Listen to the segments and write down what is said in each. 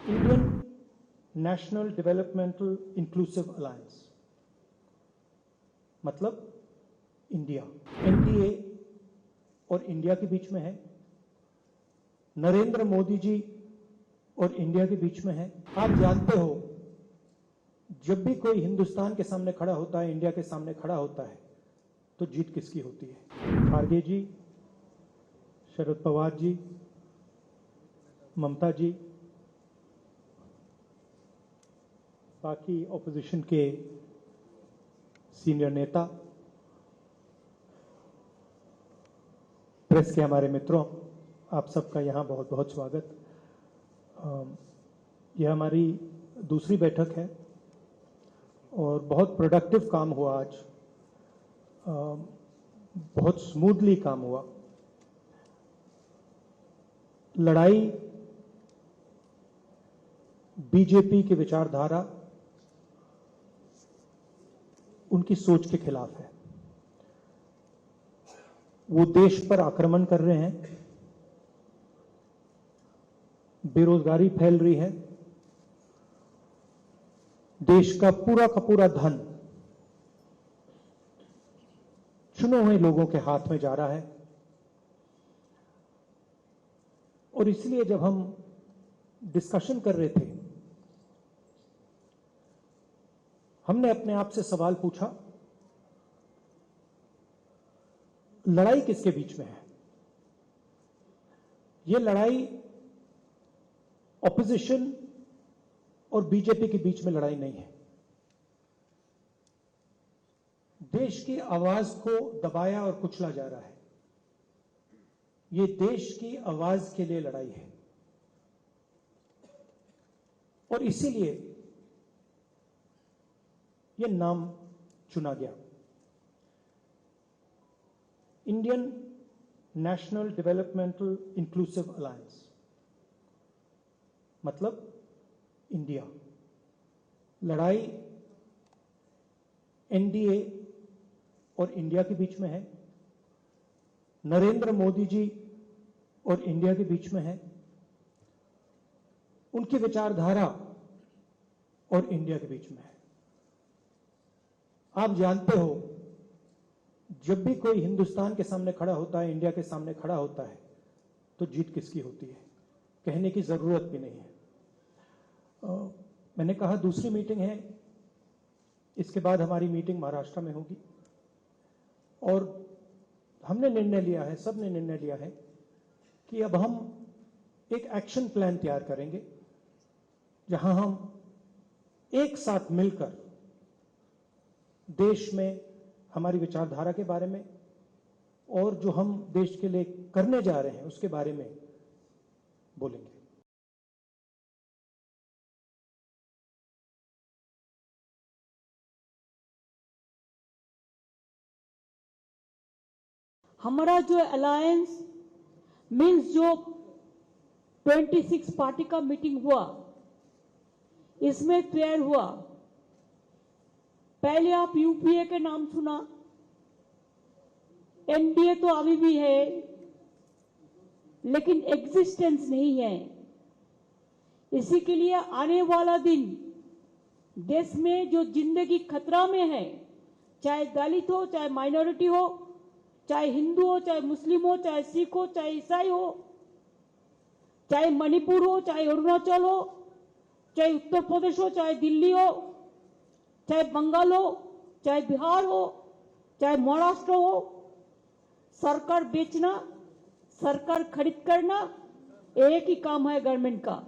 Indian national developmental inclusive alliance मतलब India, NDA और India के बीच में है, नरेंद्र मोदी जी और इंडिया के बीच में है। आप जानते हो, जब भी कोई हिंदुस्तान के सामने खड़ा होता है, इंडिया के सामने खड़ा होता है, तो जीत किसकी होती है? खारगे जी, शरद पवार जी, ममता जी, बाकी ऑपोजिशन के सीनियर नेता, प्रेस के हमारे मित्रों, आप सबका यहाँ बहुत बहुत स्वागत। यह हमारी दूसरी बैठक है और बहुत प्रोडक्टिव काम हुआ आज, बहुत स्मूथली काम हुआ। लड़ाई बीजेपी की विचारधारा, उनकी सोच के खिलाफ है। वो देश पर आक्रमण कर रहे हैं, बेरोजगारी फैल रही है, देश का पूरा धन चुने हुए लोगों के हाथ में जा रहा है। और इसलिए जब हम डिस्कशन कर रहे थे, हमने अपने आप से सवाल पूछा, लड़ाई किसके बीच में है? यह लड़ाई ऑपोजिशन और बीजेपी के बीच में लड़ाई नहीं है। देश की आवाज को दबाया और कुचला जा रहा है। यह देश की आवाज के लिए लड़ाई है और इसीलिए यह नाम चुना गया, Indian national developmental inclusive alliance मतलब इंडिया। लड़ाई एनडीए और इंडिया के बीच में है, नरेंद्र मोदी जी और इंडिया के बीच में है, उनकी विचारधारा और इंडिया के बीच में है। आप जानते हो, जब भी कोई हिंदुस्तान के सामने खड़ा होता है, इंडिया के सामने खड़ा होता है, तो जीत किसकी होती है? कहने की जरूरत भी नहीं है। मैंने कहा दूसरी मीटिंग है, इसके बाद हमारी मीटिंग महाराष्ट्र में होगी और हमने निर्णय लिया है, सबने निर्णय लिया है कि अब हम एक एक्शन प्लान तैयार करेंगे जहां हम एक साथ मिलकर देश में हमारी विचारधारा के बारे में और जो हम देश के लिए करने जा रहे हैं उसके बारे में बोलेंगे। हमारा जो अलायंस मीन्स जो 26 पार्टी का मीटिंग हुआ, इसमें क्लियर हुआ। पहले आप यूपीए के नाम सुना, एनडीए तो अभी भी है लेकिन एग्जिस्टेंस नहीं है। इसी के लिए आने वाला दिन देश में जो जिंदगी खतरा में है, चाहे दलित हो, चाहे माइनॉरिटी हो, चाहे हिंदू हो, चाहे मुस्लिम हो, चाहे सिख हो, चाहे ईसाई हो, चाहे मणिपुर हो, चाहे अरुणाचल हो, चाहे उत्तर प्रदेश हो, चाहे दिल्ली हो, चाहे बंगाल हो, चाहे बिहार हो, चाहे महाराष्ट्र हो, सरकार बेचना, सरकार खरीद करना एक ही काम है गवर्नमेंट का।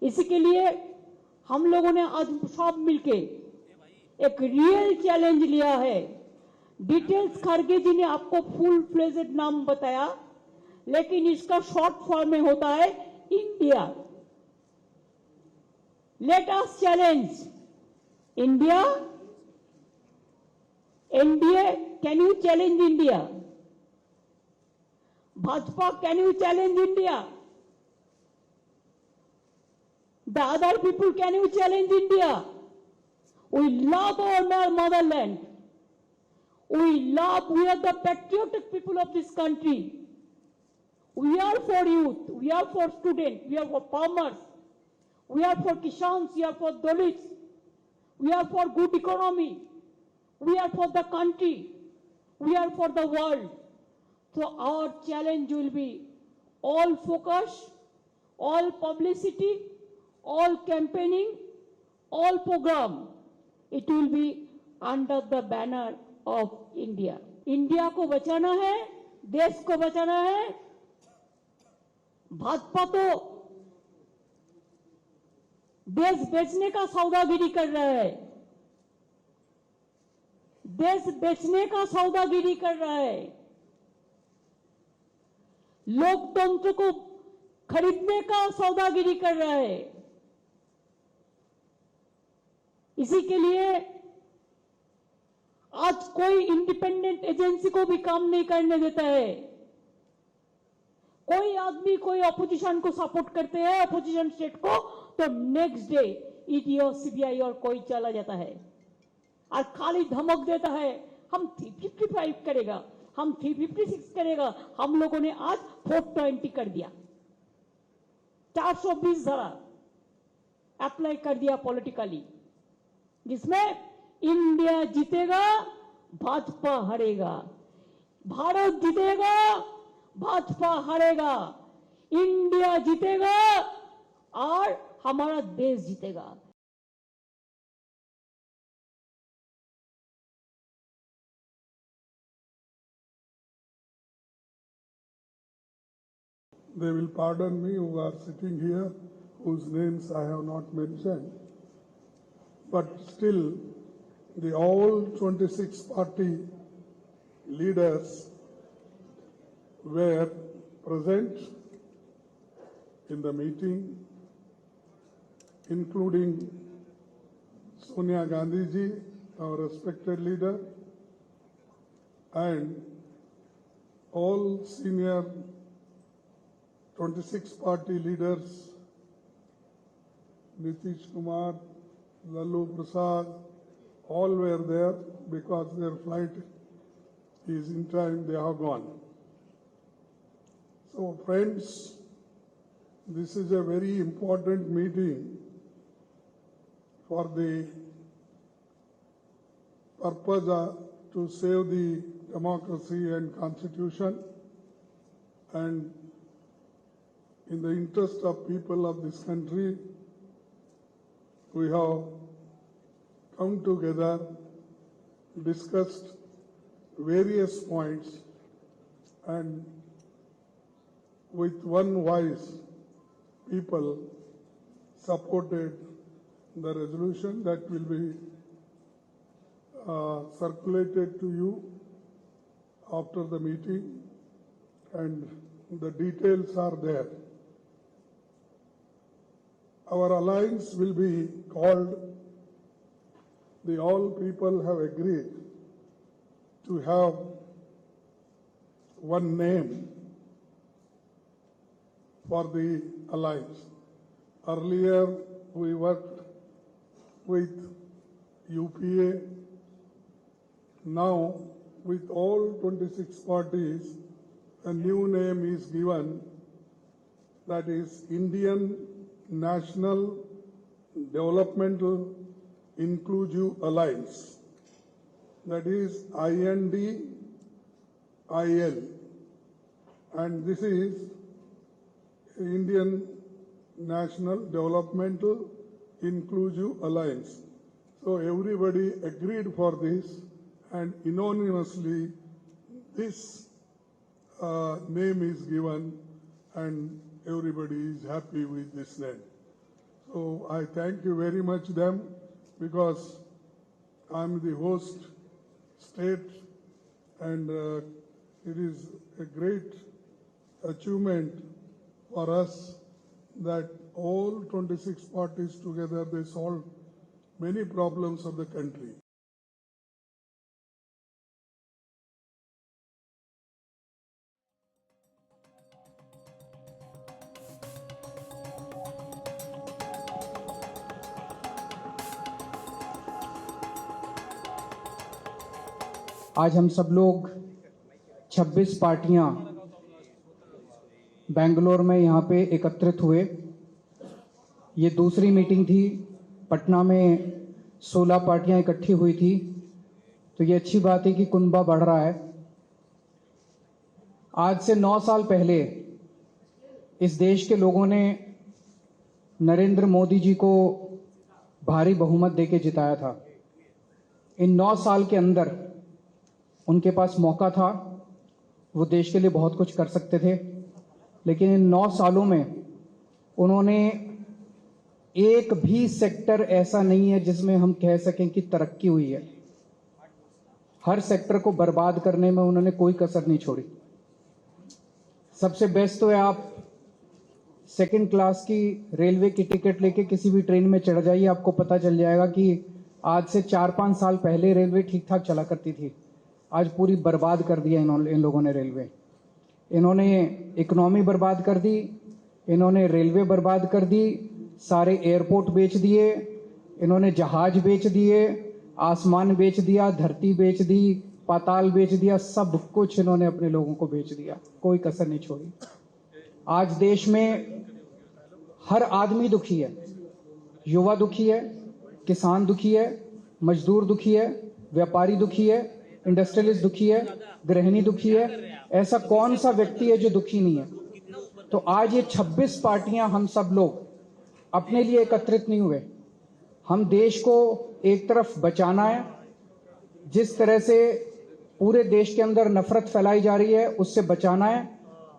इसी के लिए हम लोगों ने आज सब मिलके एक रियल चैलेंज लिया है। डिटेल्स खड़गे जी ने आपको फुल फ्लेजेड नाम बताया, लेकिन इसका शॉर्ट फॉर्म में होता है India. Let us challenge India. NDA, can you challenge India? Bhajpa, can you challenge India? The other people, can you challenge India? We love our motherland. We are the patriotic people of this country. We are for youth, we are for students, we are for farmers, we are for Kishans, we are for Dalits, we are for good economy, we are for the country, we are for the world. So our challenge will be all focus, all publicity, all campaigning, all program. It will be under the banner of India. India को बचाना है, देश को बचाना है. भाजपा तो देश बेचने का सौदागिरी कर रहा है, देश बेचने का सौदागिरी कर रहा है, लोकतंत्र को खरीदने का सौदागिरी कर रहा है. इसी के लिए आज कोई इंडिपेंडेंट एजेंसी को भी काम नहीं करने देता है. कोई आदमी कोई अपोजिशन को सपोर्ट करते हैं, अपोजिशन स्टेट को, तो नेक्स्ट डे ईडी और सीबीआई और कोई चला जाता है और खाली धमक देता है हम 355 करेगा, हम 356 करेगा. हम लोगों ने आज 420 कर दिया, 420 धारा अप्लाई कर दिया पॉलिटिकली, जिसमें इंडिया जीतेगा, भाजपा हारेगा. भारत जीतेगा, भाजपा हारेगा. इंडिया जीतेगा और हमारा देश जीतेगा. They will pardon me who are sitting here, whose names I have not mentioned. But still, the all 26 party leaders were present in the meeting, including Sonia Gandhi ji, our respected leader, and all senior 26 party leaders, Nitish Kumar, Lalu Prasad, all were there because their flight is in time, they have gone. So friends, this is a very important meeting for the purpose to save the democracy and constitution, and in the interest of people of this country, we have come together, discussed various points, and with one voice, people supported the resolution that will be circulated to you after the meeting, and the details are there. Our alliance will be called, the all people have agreed to have one name for the alliance. Earlier we worked with UPA. Now with all 26 parties, a new name is given, that is Indian National Developmental Inclusive Alliance, that is INDIL, and this is Indian National Developmental Inclusive Alliance. So everybody agreed for this, and unanimously this name is given, and everybody is happy with this name. So I thank you very much them, because I'm the host state, and it is a great achievement for us that all 26 parties together, they solved many problems of the country. आज हम सब लोग 26 पार्टियां बेंगलोर में यहाँ पे एकत्रित हुए। ये दूसरी मीटिंग थी। पटना में 16 पार्टियां इकट्ठी हुई थी, तो ये अच्छी बात है कि कुनबा बढ़ रहा है। आज से 9 साल पहले इस देश के लोगों ने नरेंद्र मोदी जी को भारी बहुमत देके जिताया था। इन 9 साल के अंदर उनके पास मौका था, वो देश के लिए बहुत कुछ कर सकते थे, लेकिन इन 9 सालों में उन्होंने एक भी सेक्टर ऐसा नहीं है जिसमें हम कह सकें कि तरक्की हुई है। हर सेक्टर को बर्बाद करने में उन्होंने कोई कसर नहीं छोड़ी। सबसे बेस्ट तो है आप सेकंड क्लास की रेलवे की टिकट लेके किसी भी ट्रेन में चढ़ जाइए, आपको पता चल जाएगा कि आज से 4-5 साल पहले रेलवे ठीक ठाक चला करती थी। आज पूरी बर्बाद कर दिया इन लोगों ने रेलवे। इन्होंने इकोनॉमी बर्बाद कर दी, इन्होंने रेलवे बर्बाद कर दी, सारे एयरपोर्ट बेच दिए, इन्होंने जहाज बेच दिए, आसमान बेच दिया, धरती बेच दी, पाताल बेच दिया, सब कुछ इन्होंने अपने लोगों को बेच दिया, कोई कसर नहीं छोड़ी। आज देश में हर आदमी दुखी है, युवा दुखी है, किसान दुखी है, मजदूर दुखी है, व्यापारी दुखी है, इंडस्ट्रियलिस्ट दुखी है, गृहिणी दुखी है। ऐसा कौन सा व्यक्ति है जो दुखी नहीं है? तो आज ये 26 पार्टियां हम सब लोग अपने लिए एकत्रित नहीं हुए। हम देश को एक तरफ बचाना है, जिस तरह से पूरे देश के अंदर नफरत फैलाई जा रही है उससे बचाना है,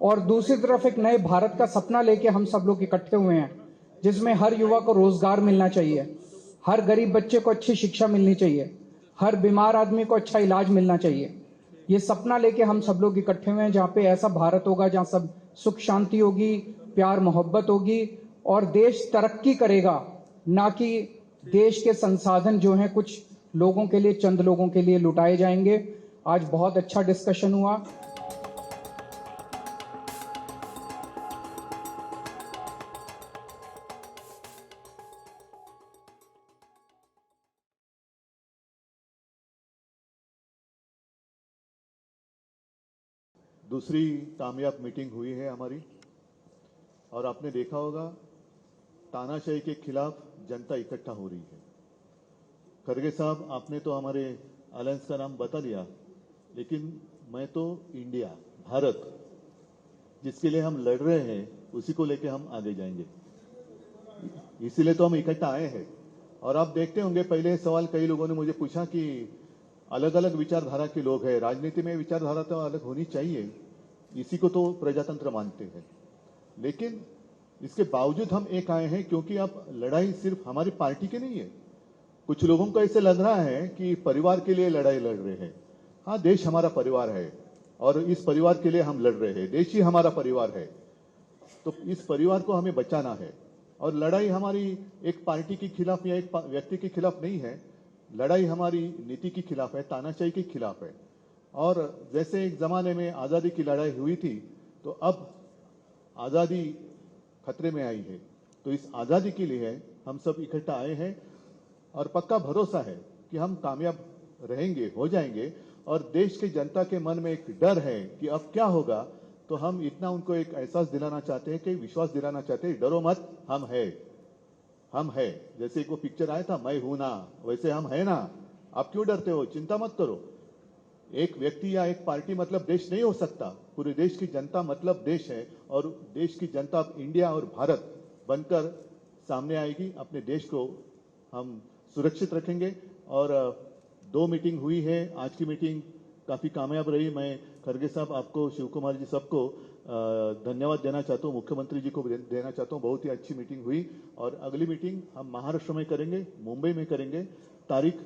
और दूसरी तरफ एक नए भारत का सपना लेके हम सब लोग इकट्ठे हुए हैं, जिसमें हर युवा को रोजगार मिलना चाहिए, हर गरीब बच्चे को अच्छी शिक्षा मिलनी चाहिए, हर बीमार आदमी को अच्छा इलाज मिलना चाहिए। ये सपना लेके हम सब लोग इकट्ठे हुए हैं, जहाँ पे ऐसा भारत होगा जहाँ सब सुख शांति होगी, प्यार मोहब्बत होगी और देश तरक्की करेगा, ना कि देश के संसाधन जो हैं कुछ लोगों के लिए, चंद लोगों के लिए लुटाए जाएंगे। आज बहुत अच्छा डिस्कशन हुआ। दूसरी कामयाब मीटिंग हुई है हमारी, और आपने देखा होगा तानाशाही के खिलाफ जनता इकट्ठा हो रही है। खड़गे साहब, आपने तो हमारे अलायंस का नाम बता दिया, लेकिन मैं तो इंडिया, भारत, जिसके लिए हम लड़ रहे हैं उसी को लेके हम आगे जाएंगे। इसीलिए तो हम इकट्ठा आए हैं। और आप देखते होंगे, पहले सवाल कई लोगों ने मुझे पूछा कि अलग अलग विचारधारा के लोग हैं, राजनीति में विचारधारा तो अलग होनी चाहिए, इसी को तो प्रजातंत्र मानते हैं। लेकिन इसके बावजूद हम एक आए हैं क्योंकि अब लड़ाई सिर्फ हमारी पार्टी की नहीं है। कुछ लोगों को ऐसे लग रहा है कि परिवार के लिए लड़ाई लड़ रहे हैं। हाँ, देश हमारा परिवार है और इस परिवार के लिए हम लड़ रहे हैं। देश ही हमारा परिवार है, तो इस परिवार को हमें बचाना है। और लड़ाई हमारी एक पार्टी के खिलाफ या एक व्यक्ति के खिलाफ नहीं है, लड़ाई हमारी नीति के खिलाफ है, तानाशाही के खिलाफ है। और जैसे एक जमाने में आजादी की लड़ाई हुई थी, तो अब आजादी खतरे में आई है। तो इस आजादी के लिए हम सब इकट्ठा आए हैं और पक्का भरोसा है कि हम कामयाब रहेंगे, हो जाएंगे। और देश की जनता के मन में एक डर है कि अब क्या होगा, तो हम इतना उनको एक एहसास दिलाना चाहते हैं, कि विश्वास दिलाना चाहते हैं, डरो मत, हम है। जैसे एक वो पिक्चर आया था, मैं हूं ना, वैसे हम है ना। आप क्यों डरते हो? चिंता मत करो। एक व्यक्ति या एक पार्टी मतलब देश नहीं हो सकता, पूरे देश की जनता मतलब देश है। और देश की जनता अब इंडिया और भारत बनकर सामने आएगी। अपने देश को हम सुरक्षित रखेंगे। और 2 मीटिंग हुई है, आज की मीटिंग काफी कामयाब रही। मैं खड़गे साहब, आपको, शिव कुमार जी, सबको धन्यवाद देना चाहता हूँ, मुख्यमंत्री जी को देना चाहता हूँ। बहुत ही अच्छी मीटिंग हुई। और अगली मीटिंग हम महाराष्ट्र में करेंगे, मुंबई में करेंगे। तारीख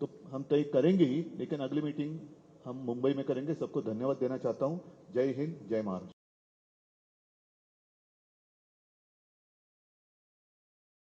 तो हम तय करेंगे ही, लेकिन अगली मीटिंग हम मुंबई में करेंगे। सबको धन्यवाद देना चाहता हूँ। जय हिंद, जय महाराष्ट्र।